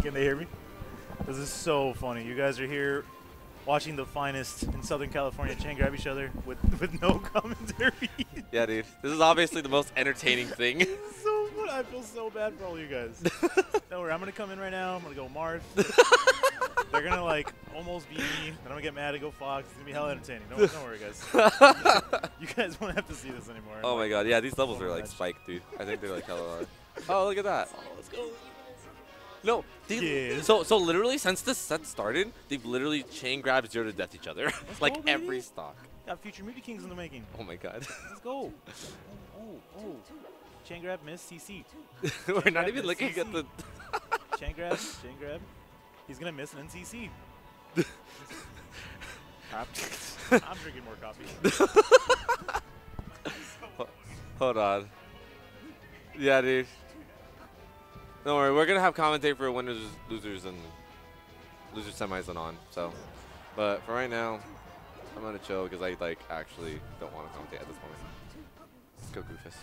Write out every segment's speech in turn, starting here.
Can they hear me? This is so funny. You guys are here watching the finest in Southern California chain grab each other with no commentary. Yeah, dude. This is obviously the most entertaining thing. So good. I feel so bad for all you guys. Don't worry. I'm going to come in right now. I'm going to go Marth. They're going to, like, almost beat me. Then I'm going to get mad and go Fox. It's going to be hella entertaining. Don't worry, guys. You guys won't have to see this anymore. Oh, my God. Yeah, these levels are, like, spiked, dude. I think they're, like, hella hard. Oh, look at that. Oh, let's go. No, so literally since this set started, they've literally chain grabbed 0 to death each other. Like go, every stock. Got future Movie Kings in the making. Oh my God. Let's go. Oh. Chain grab, miss, CC. We're not even looking at the... Chain grab. He's going to miss and then CC. I'm drinking more coffee. Hold on. Yeah, dude. Don't worry, we're gonna have commentate for winners, losers, and loser semis and on. So, but for right now, I'm gonna chill because I like actually don't want to commentate at this moment. Let's go, Goofus.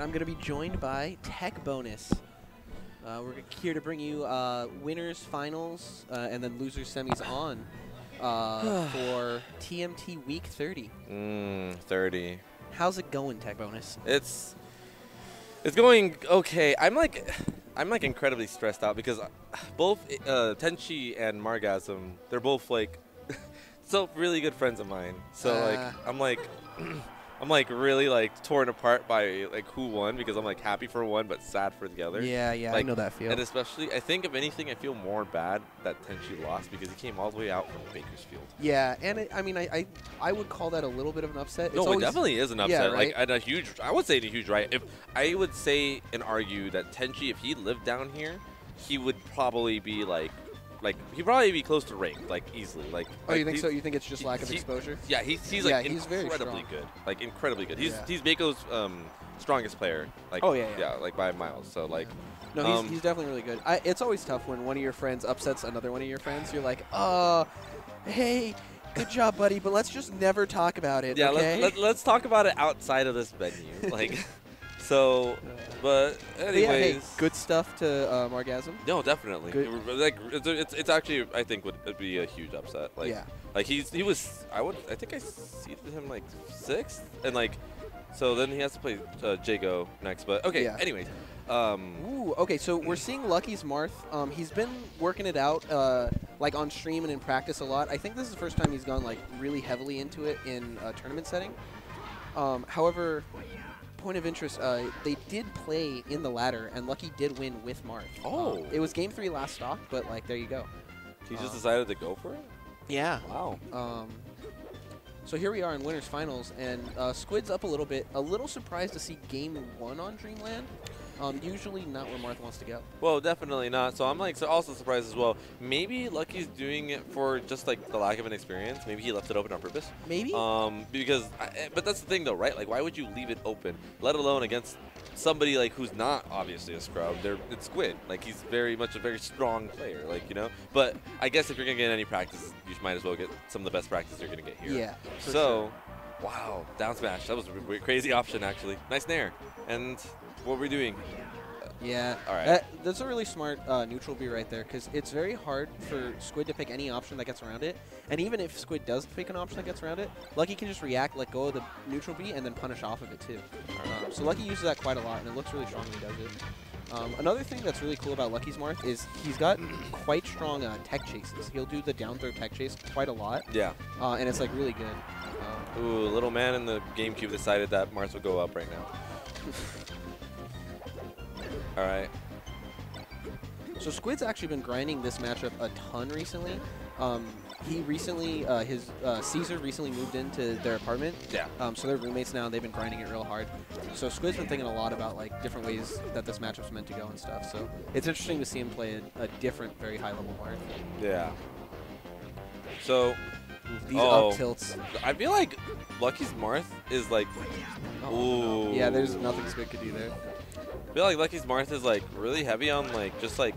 I'm going to be joined by Tech Bonus. We're here to bring you winners, finals, and then losers, semis on for TMT Week 30. 30. How's it going, Tech Bonus? It's going okay. I'm like incredibly stressed out because both Tenchi and Margasm, they're both like so really good friends of mine. So I'm like really like torn apart by like who won because I'm like happy for one but sad for the other. Yeah, like, I know that feel. And especially, I think if anything, I feel more bad that Tenchi lost because he came all the way out from Bakersfield. Yeah, and I would call that a little bit of an upset. No, it definitely is an upset. Yeah, right? Like a huge, I would say a huge right. If I would say and argue that Tenchi, if he lived down here, he would probably be like he'd probably be close to ranked, like easily. Like, oh, you think so? You think it's just lack of exposure? Yeah, he's incredibly good. Like incredibly good. He's Baco's strongest player. Like, oh yeah. Yeah, like by miles. So like. No, he's definitely really good. It's always tough when one of your friends upsets another one of your friends. You're like, hey, good job, buddy, but let's just never talk about it. Yeah, okay? let's talk about it outside of this venue. Like, so, but anyways. Yeah, hey, good stuff to Margasm. No, definitely. Good. Like, it's actually, I think, would be a huge upset. Like, yeah. Like he was, I think I seeded him like 6th, and like, so then he has to play Jago next. But okay, yeah. Anyways. Ooh, okay, so we're seeing Lucky's Marth. He's been working it out like on stream and in practice a lot. I think this is the first time he's gone like really heavily into it in a tournament setting. However, point of interest, they did play in the ladder, and Lucky did win with Marth. Oh. It was game 3 last stock, but like there you go. He just decided to go for it? Yeah. Wow. So here we are in winners finals, and Squid's up a little bit. A little surprised to see game 1 on Dreamland. Usually not where Marth wants to go. Well, definitely not. So I'm like also surprised as well. Maybe Lucky's doing it for just like the lack of an experience. Maybe he left it open on purpose. Maybe. But that's the thing though, right? Like, why would you leave it open, let alone against somebody like who's not obviously a scrub? It's Squid. Like, he's very much a very strong player. Like, you know. But I guess if you're gonna get any practice, you might as well get some of the best practice you're gonna get here. Yeah. So, sure. Wow, down smash. That was a crazy option actually. Nice nair. And what we're doing. Yeah. All right. That's a really smart neutral B right there, because it's very hard for Squid to pick any option that gets around it. And even if Squid does pick an option that gets around it, Lucky can just react, let go of the neutral B, and then punish off of it too. So Lucky uses that quite a lot, and it looks really strong when he does it. Another thing that's really cool about Lucky's Marth is he's got quite strong tech chases. He'll do the down throw tech chase quite a lot. Yeah. And it's like really good. Ooh, little man in the GameCube decided that Marth would go up right now. All right. So Squid's actually been grinding this matchup a ton recently. He recently, Caesar recently moved into their apartment. Yeah. So they're roommates now, and they've been grinding it real hard. So Squid's been thinking a lot about like different ways that this matchup's meant to go and stuff. So it's interesting to see him play a different, very high level Marth. Yeah. So. These up tilts. I feel like Lucky's Marth is like. Oh, no. Yeah, there's nothing Squid could do there. I feel like Lucky's Marth is like really heavy on like just like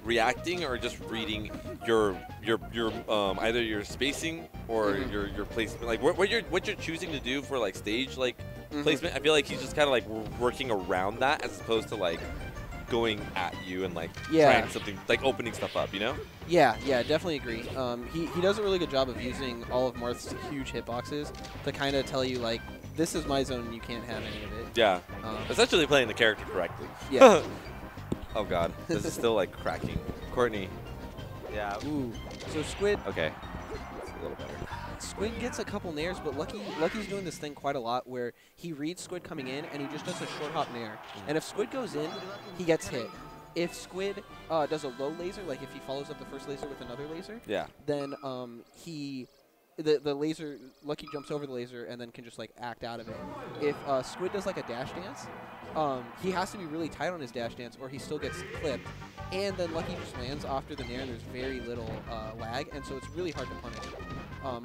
reacting or just reading your either your spacing or your placement, like what you're choosing to do for like stage like placement. I feel like he's just kind of like working around that as opposed to like going at you and like trying something like opening stuff up, you know? Yeah, definitely agree. He does a really good job of using all of Marth's huge hitboxes to kind of tell you like, this is my zone and you can't have any of it. Yeah. Essentially playing the character correctly. Yeah. Oh god, this is still like cracking. Courtney. Yeah. Ooh. So Squid. Okay. It's a little better. Squid gets a couple nairs, but Lucky's doing this thing quite a lot where he reads Squid coming in and he just does a short hop nair. And if Squid goes in, he gets hit. If Squid does a low laser, like if he follows up the first laser with another laser, then the laser, Lucky jumps over the laser and then can just like act out of it. If Squid does like a dash dance, he has to be really tight on his dash dance or he still gets clipped. And then Lucky just lands after the nair and there's very little lag, and so it's really hard to punish.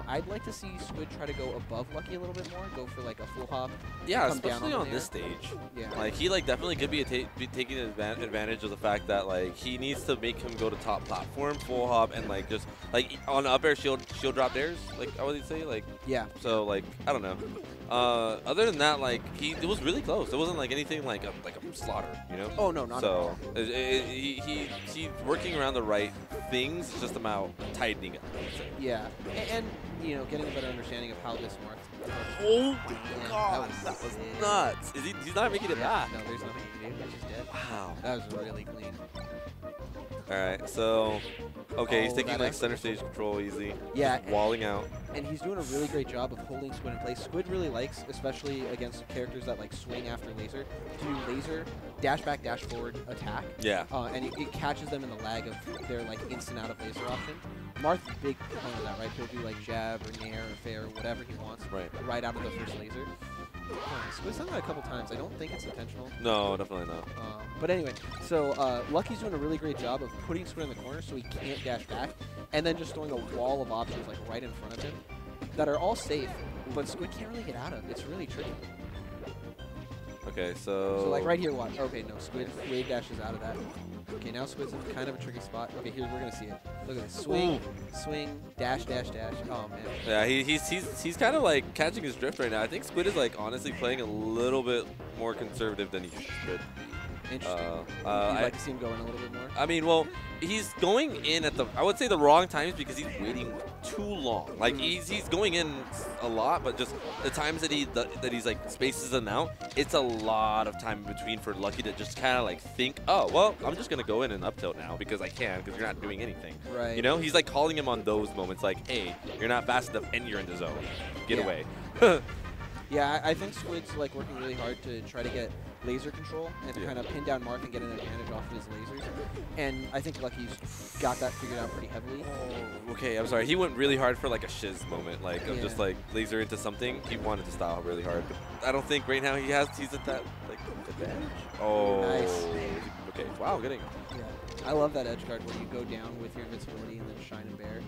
I'd like to see Squid try to go above Lucky a little bit more, go for like a full hop. Yeah, come down especially on on the this stage. Yeah. Like, he like definitely could be taking advantage of the fact that like he needs to make him go to top platform, full hop, and like just like on up air shield drop dares. Like I would say like. Yeah. So like I don't know. Other than that, like it was really close. It wasn't like anything like a slaughter, you know. Oh no, not at all. So he's working around the right things. It's just about tightening it. Yeah, and you know, getting a better understanding of how this Marth. Oh my Yeah, God, that was nuts. He's not making it back. No, there's nothing you can do. He's just dead. Wow. That was really clean. All right, so okay, he's Oh, taking that like escalated. center stage control easy. Yeah, Just walling out. and he's doing a really great job of holding Squid in place. Squid really likes, especially against characters that like swing after laser, to do laser, dash back, dash forward, attack. Yeah. And it catches them in the lag of their like instant out of laser option. Marth's a big component of that, right? He'll do like jab or nair or fair or whatever he wants right out of the first laser. Squid's done that a couple times. I don't think it's intentional. No, definitely not. But anyway, so Lucky's doing a really great job of putting Squid in the corner so he can't dash back, and then just throwing a wall of options like right in front of him that are all safe, but Squid can't really get out of. It's really tricky. Okay, so. So like right here, watch. Okay, no, Squid wave dashes out of that. Okay, now Squid's in kind of a tricky spot. Okay, here we're gonna see it. Look at this. Swing, swing, dash, dash, dash. Oh man. Yeah, he's kind of like catching his drift right now. I think Squid is like honestly playing a little bit more conservative than he should be. Interesting. You'd I like to see him go in a little bit more? I mean, well, he's going in at I would say the wrong times because he's waiting too long. Like he's going in a lot, but just the times that he's like spaces them out, it's a lot of time in between for Lucky to just kind of like think, oh well, I'm just gonna go in and up tilt now because I can because you're not doing anything. Right. You know, he's like calling him on those moments, like, hey, you're not fast enough and you're in the zone. Get Yeah. away. Yeah, I think Squid's like working really hard to try to get laser control and to kind of pin down Marth and get an advantage off of his lasers. And I think Lucky's got that figured out pretty heavily. Oh, okay, I'm sorry. He went really hard for like a shiz moment, like of just Yeah. like laser into something. He wanted to style really hard, but I don't think right now he's at that like advantage. Oh, Nice. Okay. Wow, getting. Yeah. I love that edge guard where you go down with your invincibility and then shine and bear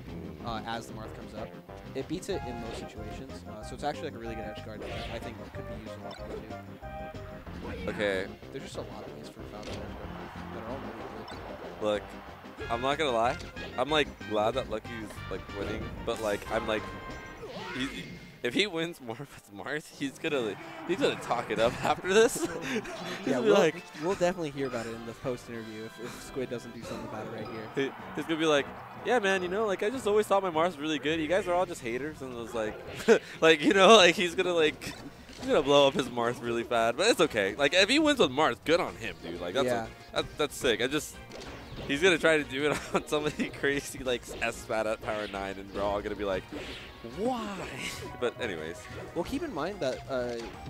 as the Marth comes up. It beats it in most situations, so it's actually like a really good edge guard that I think could be used a lot more too. Okay. There's just a lot of ways for Falco edge guard that are all really good. Look, I'm not gonna lie. I'm like glad that Lucky's like winning, but like I'm like, if he wins more with Marth, he's gonna talk it up after this. Yeah, He'll be we'll definitely hear about it in the post interview if Squid doesn't do something about it right here. He's gonna be like, yeah, man, you know, like I just always thought my Marth was really good. You guys are all just haters, and it was like, like you know, like he's gonna blow up his Marth really bad, but it's okay. Like if he wins with Marth, good on him, dude. Like that's sick. He's gonna try to do it on somebody crazy like S-Spat at Power 9, and we're all gonna be like, why? But anyways. Well, keep in mind that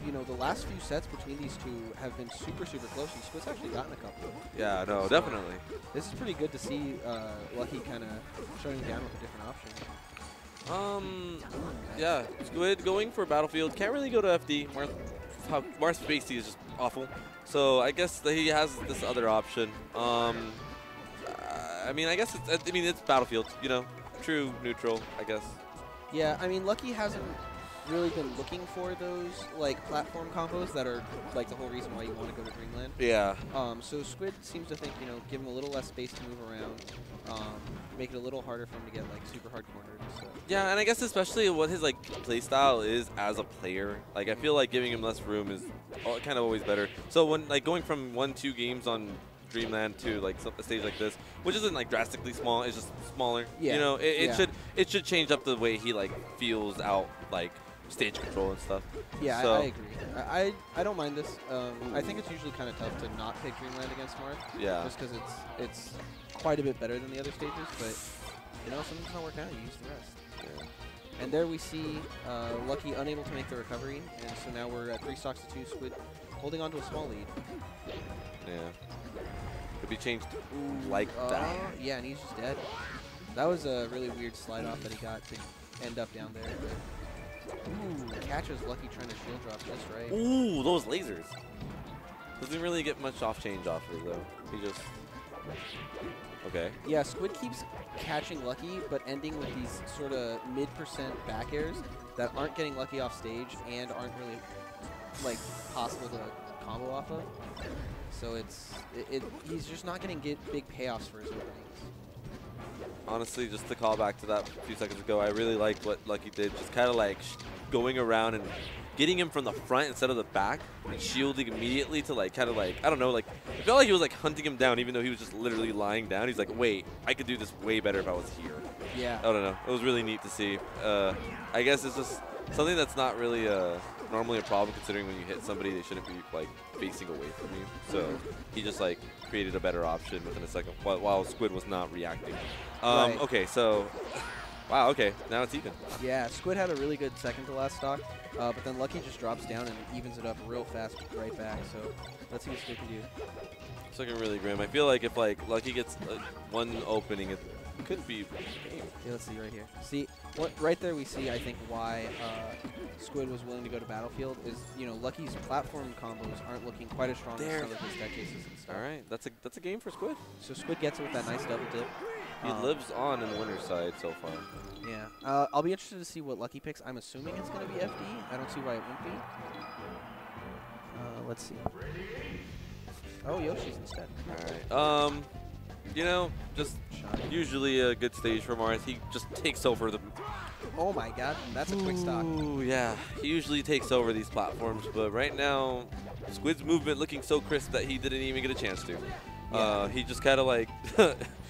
you know, the last few sets between these two have been super close, and Squid's actually gotten a couple. Yeah, no, definitely. This is pretty good to see Lucky kind of showing down with a different option. Yeah, Squid going for Battlefield. Can't really go to FD. Marth's Spacey is just awful. So I guess that he has this other option. I mean, I guess it's Battlefield, you know, true neutral, I guess. Yeah, I mean, Lucky hasn't really been looking for those like platform combos that are like the whole reason why you want to go to Dreamland. Yeah. So Squid seems to think, you know, give him a little less space to move around, make it a little harder for him to get like super hard cornered. So. Yeah, and I guess especially what his like play style is as a player. Like I feel like giving him less room is kind of always better. So when like going from 1-2 games on Dreamland to like a stage like this, which isn't like drastically small, it's just smaller. Yeah. You know, it should change up the way he like feels out like stage control and stuff. Yeah, so, I agree. I don't mind this. I think it's usually kind of tough to not pick Dreamland against Marth. Yeah. Just because it's quite a bit better than the other stages, but you know, something's not working out, you use the rest. Yeah. And there we see Lucky unable to make the recovery, and so now we're at 3 stocks to 2. Squid holding on to a small lead. Yeah. Could be changed like that. Yeah, and he's just dead. That was a really weird slide off that he got to end up down there. But, ooh, catches Lucky trying to shield drop just right. Ooh, those lasers. Doesn't really get much off change off of it though. He just Okay. Yeah, Squid keeps catching Lucky, but ending with these sort of mid-percent back airs that aren't getting Lucky off stage and aren't really like possible to combo off of. So he's just not getting big payoffs for his openings. Honestly, just to call back to that a few seconds ago, I really liked what Lucky did. Just kind of like going around and getting him from the front instead of the back and shielding immediately to like kind of like, I don't know, like it felt like he was like hunting him down even though he was just literally lying down. He's like, wait, I could do this way better if I was here. Yeah. I don't know. It was really neat to see. I guess it's just something that's not really normally a problem considering when you hit somebody, they shouldn't be like facing away from you. So he just like created a better option within a second while Squid was not reacting. Right. Okay, so wow, okay, now it's even. Yeah, Squid had a really good second to last stock, but then Lucky just drops down and evens it up real fast right back. So let's see what Squid can do. It's looking really grim. I feel like if like Lucky gets one opening, it could be game. Yeah, let's see right here. See, right there we see, I think, why Squid was willing to go to Battlefield is, you know, Lucky's platform combos aren't looking quite as strong as some of his deck cases and stuff. All right, that's a game for Squid. So Squid gets it with that nice double dip. He lives on in the winner's side so far. Yeah. I'll be interested to see what Lucky picks. I'm assuming it's going to be FD. I don't see why it wouldn't be. Let's see. Oh, Yoshi's instead. All right. You know, just usually a good stage for Marth. He just takes over the... Oh my god, that's a quick stock. Ooh, yeah. He usually takes over these platforms, but right now, Squid's movement looking so crisp that he didn't even get a chance to. Yeah. He just kind of like...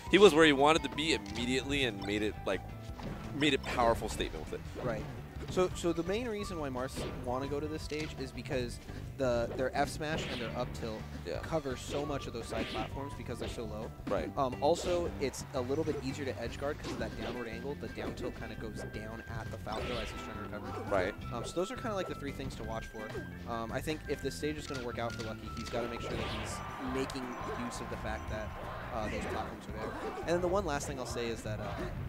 he was where he wanted to be immediately and made it powerful statement with it. Right. So the main reason why Marth want to go to this stage is because their F smash and their up tilt cover so much of those side platforms because they're so low. Right. Also, it's a little bit easier to edge guard because of that downward angle. The down tilt kind of goes down at the Falco as he's trying to recover. Right. So those are kind of like the three things to watch for. I think if this stage is going to work out for Lucky, he's got to make sure that he's making use of the fact that those platforms are there. And then the one last thing I'll say is that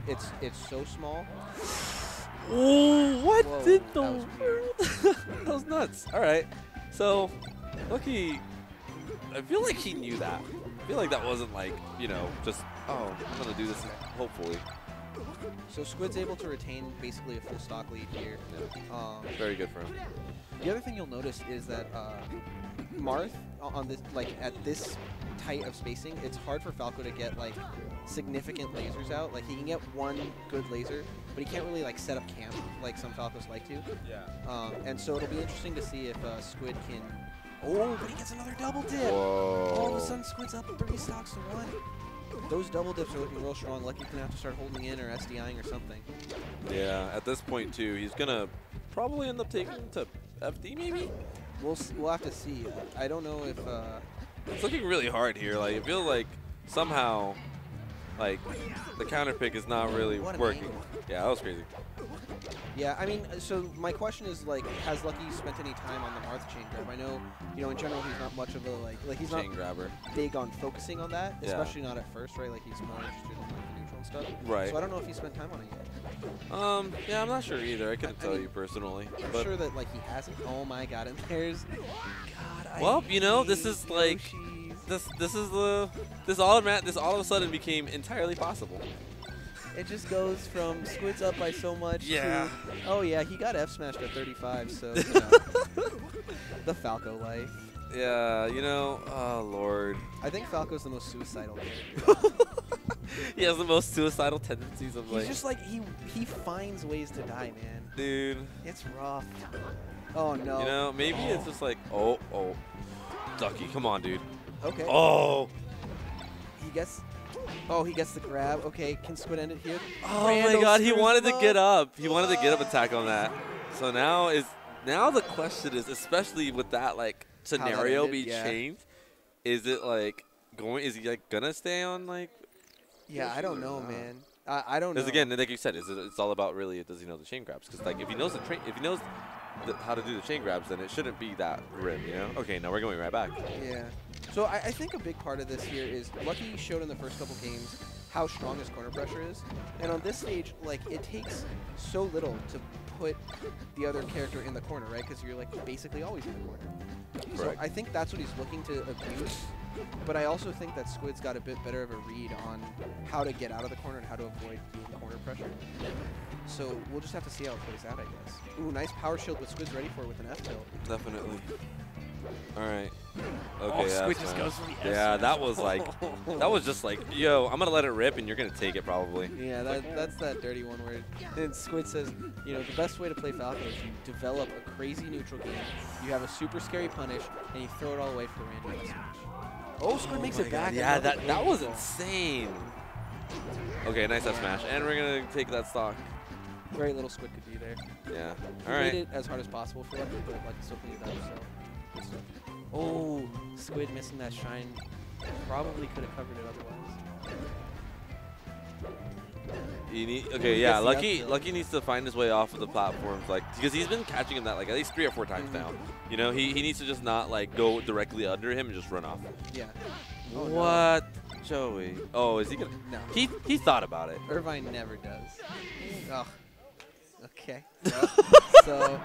it's so small. Oh, what Whoa, did the that was world? That was nuts. All right. So, Lucky, I feel like he knew that. I feel like that wasn't like, you know, just, oh, I'm going to do this, hopefully. So Squid's able to retain basically a full stock lead here. Yeah. Very good for him. The other thing you'll notice is that Marth on this, like at this tight of spacing, it's hard for Falco to get like significant lasers out. Like he can get one good laser, but he can't really like set up camp like some Falcos like to. Yeah. And so it'll be interesting to see if Squid can. Oh, but he gets another double dip. Whoa. All of a sudden, Squid's up 3 stocks to 1. Those double dips are looking real strong. Lucky's gonna have to start holding in or SDIing or something. Yeah, at this point too, he's gonna probably end up taking him to FD maybe. We'll have to see. I don't know if. It's looking really hard here. Like I feel like somehow, like the counter pick is not really working. Yeah, that was crazy. Yeah, I mean, so my question is like, has Lucky spent any time on the Marth chain grab? I know, you know, in general he's not much of a like he's chain not grabber. big on focusing on that, Yeah. especially not at first, right? Like he's more interested in like the neutral and stuff. Right. So I don't know if he spent time on it yet. Yeah, I'm not sure either. I couldn't I tell mean, you personally. I'm But sure that like he hasn't. Oh my god, and there's God. well, I you know, this hate is like Yoshis. this all of a sudden became entirely possible. It just goes from Squid's up by so much Yeah. to, oh yeah, he got F smashed at 35, so, you know, the Falco life. Yeah, you know, oh lord. I think Falco's the most suicidal character. He has the most suicidal tendencies of He's like, just like, he finds ways to die, man. dude. It's rough. Oh no. You know, maybe it's just like, oh, Ducky, come on, dude. Okay. Oh. He gets the grab. Okay, can Squid end it here? Oh my god, he wanted to get up. He wanted to get up attack on that. So now the question is, especially with that like scenario ended, be yeah. changed, is it like is he like gonna stay on like? Yeah, I don't know, man. I don't know. Because again, like you said, it's all about really does he know the chain grabs? Because like if he knows how to do the chain grabs, then it shouldn't be that grim, you know? Okay, now we're going right back. Yeah. So I think a big part of this here is Lucky showed in the first couple games how strong his corner pressure is. And on this stage, like, it takes so little to put the other character in the corner, right? Because you're, like, basically always in the corner. Correct. So I think that's what he's looking to abuse But I also think that Squid's got a bit better of a read on how to get out of the corner and how to avoid being corner pressure. So we'll just have to see how it plays out, I guess. Ooh, nice power shield, but Squid's ready for it with an F tilt. Definitely. All right. Okay. Oh, yeah, Squid that's just fine. goes for the S Yeah, smash. that was like, that was just like, yo, I'm gonna let it rip, and you're gonna take it probably. Yeah, that's that dirty one where and Squid says, you know, the best way to play Falco is you develop a crazy neutral game, you have a super scary punish, and you throw it all away for a random S smash. Oh, Squid makes my it back. God. Yeah, another that was angle. insane. Okay, nice F smash, and we're gonna take that stock. Very little Squid could do there. Yeah. He All right. made it as hard as possible for Lucky, but Lucky still cleaned it up, so good stuff. Oh, Squid missing that shine. Probably could have covered it otherwise. You need, okay, He yeah. gets the Lucky, up tilt. Lucky needs to find his way off of the platforms, like, because he's been catching him that like at least 3 or 4 times now. You know, he needs to just not like go directly under him and just run off. Yeah. Oh, no. What, Joey? Oh, is he gonna? No. He thought about it. Irvine never does. Oh. Okay. So,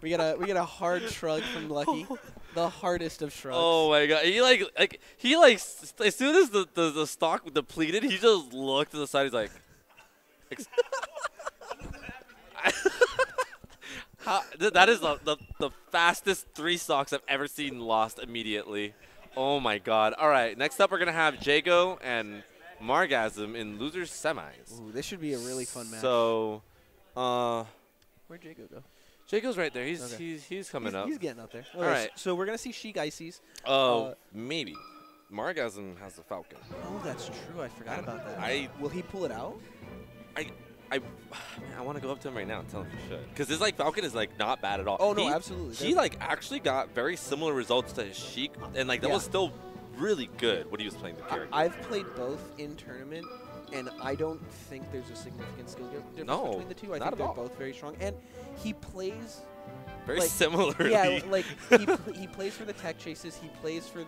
we got a hard shrug from Lucky, the hardest of shrugs. Oh my God! He as soon as the stock depleted, he just looked to the side. He's like, that is the fastest 3 stocks I've ever seen lost immediately. Oh my God! All right, next up we're gonna have Jago and Margasm in losers semis. Ooh, this should be a really fun match. So, Where'd Jago go? Jago's right there. He's Okay. he's coming up. He's getting up there. All right. So we're gonna see Sheik Ices. Oh, maybe. Margasm has the Falcon. Oh, that's true. I forgot about that. Will he pull it out? I want to go up to him right now and tell him he should. Because his like Falcon is like not bad at all. Oh no, absolutely. He like actually got very similar results to his Sheik, and like that was still really good when he was playing the character. I've played both in tournament, and I don't think there's a significant skill difference between the two. I not think at they're all. both very strong, and he plays very like, similarly. Yeah, like he plays for the tech chases. He plays for the